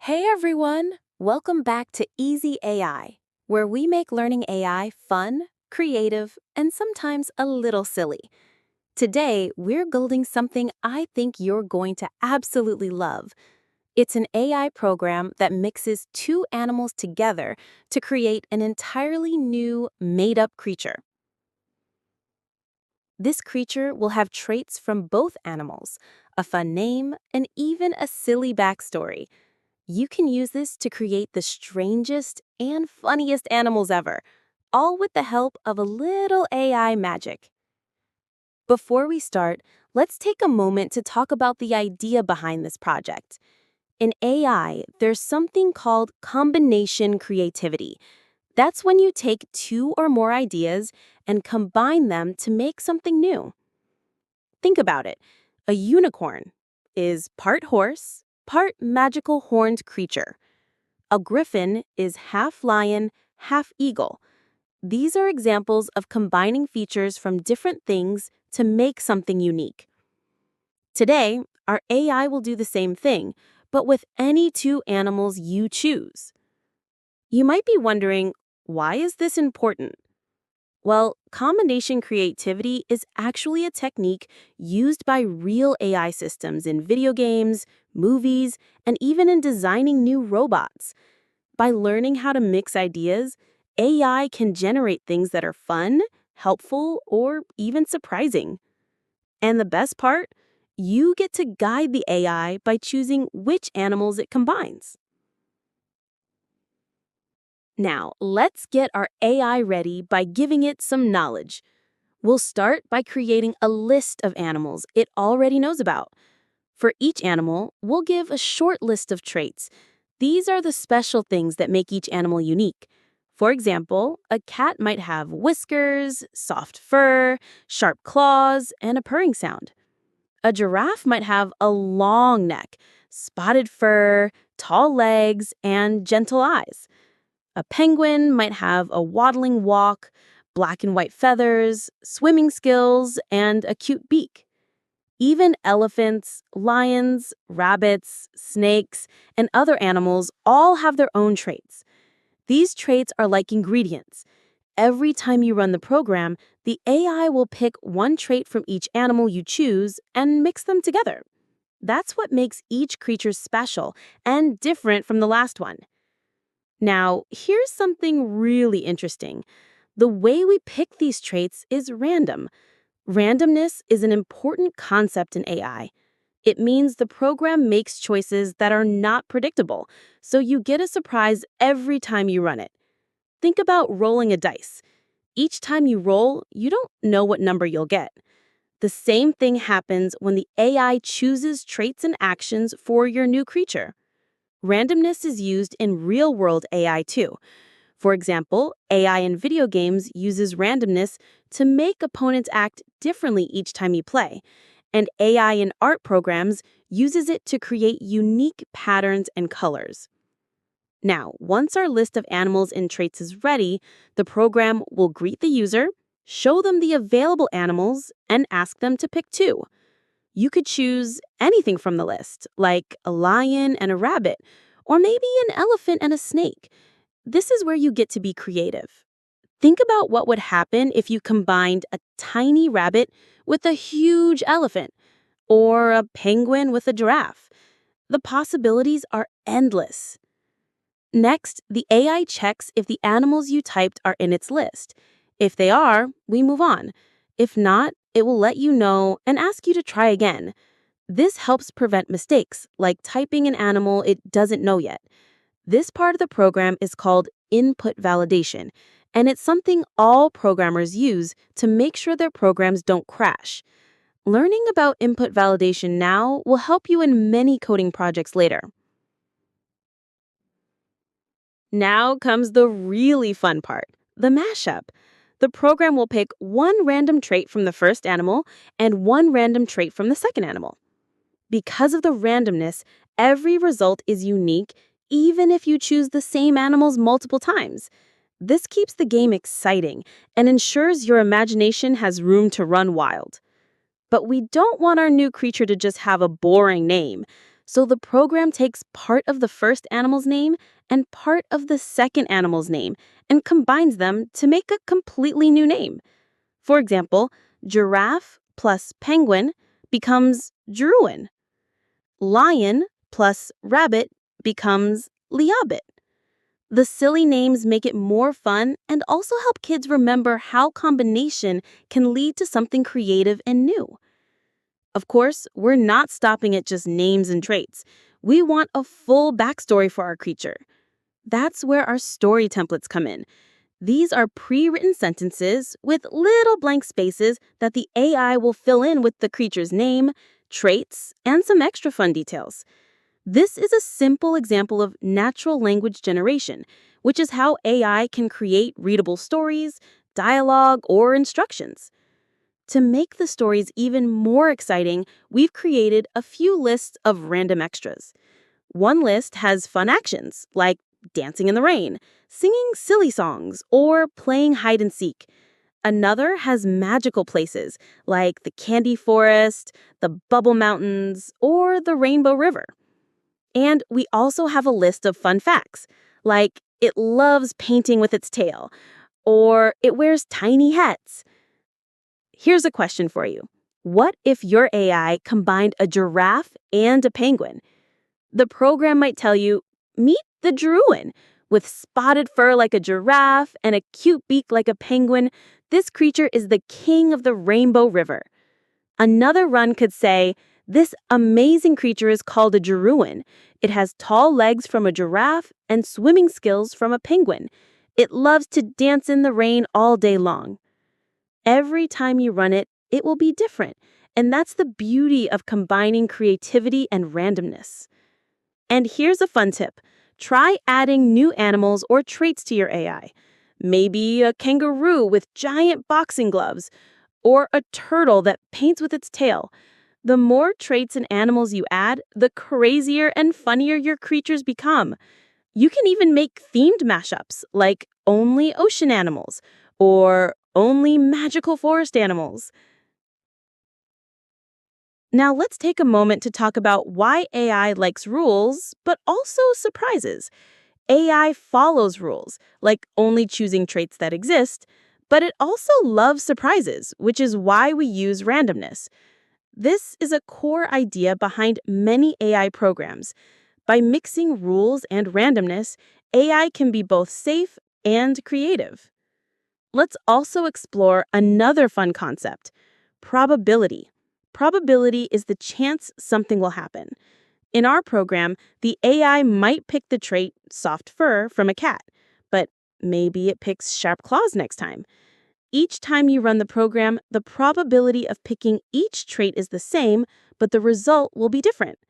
Hey everyone! Welcome back to Easy AI, where we make learning AI fun, creative, and sometimes a little silly. Today, we're building something I think you're going to absolutely love. It's an AI program that mixes two animals together to create an entirely new, made-up creature. This creature will have traits from both animals, a fun name, and even a silly backstory. You can use this to create the strangest and funniest animals ever, all with the help of a little AI magic. Before we start, let's take a moment to talk about the idea behind this project. In AI, there's something called combination creativity. That's when you take two or more ideas and combine them to make something new. Think about it. A unicorn is part horse, part magical horned creature. A griffin is half lion, half eagle. These are examples of combining features from different things to make something unique. Today, our AI will do the same thing, but with any two animals you choose. You might be wondering, why is this important? Well, combination creativity is actually a technique used by real AI systems in video games, movies, and even in designing new robots. By learning how to mix ideas, AI can generate things that are fun, helpful, or even surprising. And the best part? You get to guide the AI by choosing which animals it combines. Now, let's get our AI ready by giving it some knowledge. We'll start by creating a list of animals it already knows about. For each animal, we'll give a short list of traits. These are the special things that make each animal unique. For example, a cat might have whiskers, soft fur, sharp claws, and a purring sound. A giraffe might have a long neck, spotted fur, tall legs, and gentle eyes. A penguin might have a waddling walk, black and white feathers, swimming skills, and a cute beak. Even elephants, lions, rabbits, snakes, and other animals all have their own traits. These traits are like ingredients. Every time you run the program, the AI will pick one trait from each animal you choose and mix them together. That's what makes each creature special and different from the last one. Now, here's something really interesting. The way we pick these traits is random. Randomness is an important concept in AI. It means the program makes choices that are not predictable, so you get a surprise every time you run it. Think about rolling a dice. Each time you roll, you don't know what number you'll get. The same thing happens when the AI chooses traits and actions for your new creature. Randomness is used in real-world AI too. For example, AI in video games uses randomness to make opponents act differently each time you play, and AI in art programs uses it to create unique patterns and colors. Now, once our list of animals and traits is ready, the program will greet the user, show them the available animals, and ask them to pick two. You could choose anything from the list, like a lion and a rabbit, or maybe an elephant and a snake. This is where you get to be creative. Think about what would happen if you combined a tiny rabbit with a huge elephant, or a penguin with a giraffe. The possibilities are endless. Next, the AI checks if the animals you typed are in its list. If they are, we move on. If not, it will let you know and ask you to try again. This helps prevent mistakes, like typing an animal it doesn't know yet. This part of the program is called input validation, and it's something all programmers use to make sure their programs don't crash. Learning about input validation now will help you in many coding projects later. Now comes the really fun part, the mashup. The program will pick one random trait from the first animal and one random trait from the second animal. Because of the randomness, every result is unique, even if you choose the same animals multiple times. This keeps the game exciting and ensures your imagination has room to run wild. But we don't want our new creature to just have a boring name. So the program takes part of the first animal's name and part of the second animal's name and combines them to make a completely new name. For example, giraffe plus penguin becomes Druin. Lion plus rabbit becomes Liabit. The silly names make it more fun and also help kids remember how combination can lead to something creative and new. Of course, we're not stopping at just names and traits. We want a full backstory for our creature. That's where our story templates come in. These are pre-written sentences with little blank spaces that the AI will fill in with the creature's name, traits, and some extra fun details. This is a simple example of natural language generation, which is how AI can create readable stories, dialogue, or instructions. To make the stories even more exciting, we've created a few lists of random extras. One list has fun actions, like dancing in the rain, singing silly songs, or playing hide and seek. Another has magical places, like the candy forest, the bubble mountains, or the rainbow river. And we also have a list of fun facts, like it loves painting with its tail, or it wears tiny hats. Here's a question for you. What if your AI combined a giraffe and a penguin? The program might tell you, meet the Druin. With spotted fur like a giraffe and a cute beak like a penguin, this creature is the king of the Rainbow River. Another run could say, this amazing creature is called a Girouin. It has tall legs from a giraffe and swimming skills from a penguin. It loves to dance in the rain all day long. Every time you run it, it will be different. And that's the beauty of combining creativity and randomness. And here's a fun tip. Try adding new animals or traits to your AI. Maybe a kangaroo with giant boxing gloves, or a turtle that paints with its tail. The more traits and animals you add, the crazier and funnier your creatures become. You can even make themed mashups, like only ocean animals, or only magical forest animals. Now let's take a moment to talk about why AI likes rules, but also surprises. AI follows rules, like only choosing traits that exist, but it also loves surprises, which is why we use randomness. This is a core idea behind many AI programs. By mixing rules and randomness, AI can be both safe and creative. Let's also explore another fun concept, probability. Probability is the chance something will happen. In our program, the AI might pick the trait soft fur from a cat, but maybe it picks sharp claws next time. Each time you run the program, the probability of picking each trait is the same, but the result will be different.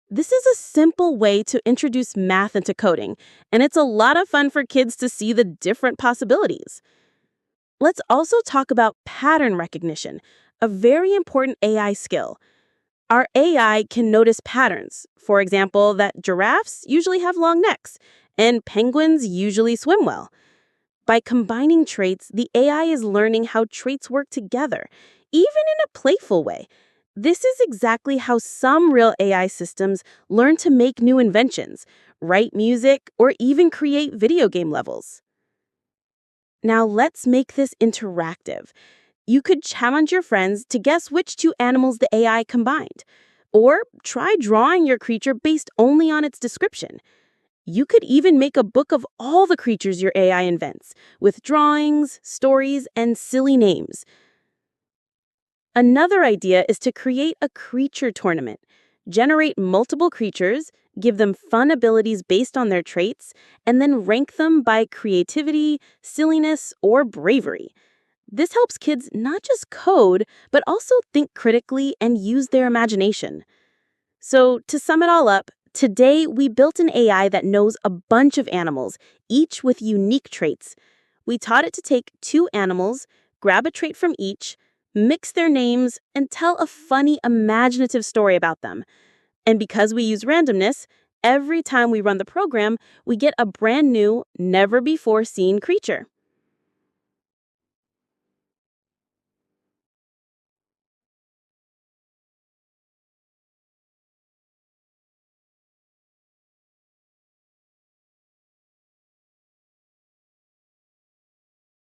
This is a simple way to introduce math into coding, and it's a lot of fun for kids to see the different possibilities. Let's also talk about pattern recognition, a very important AI skill. Our AI can notice patterns. For example, that giraffes usually have long necks, and penguins usually swim well. By combining traits, the AI is learning how traits work together, even in a playful way. This is exactly how some real AI systems learn to make new inventions, write music, or even create video game levels. Now let's make this interactive. You could challenge your friends to guess which two animals the AI combined, or try drawing your creature based only on its description. You could even make a book of all the creatures your AI invents, with drawings, stories, and silly names. Another idea is to create a creature tournament. Generate multiple creatures, give them fun abilities based on their traits, and then rank them by creativity, silliness, or bravery. This helps kids not just code, but also think critically and use their imagination. So, to sum it all up, today we built an AI that knows a bunch of animals, each with unique traits. We taught it to take two animals, grab a trait from each, mix their names, and tell a funny, imaginative story about them. And because we use randomness, every time we run the program, we get a brand new, never before seen creature.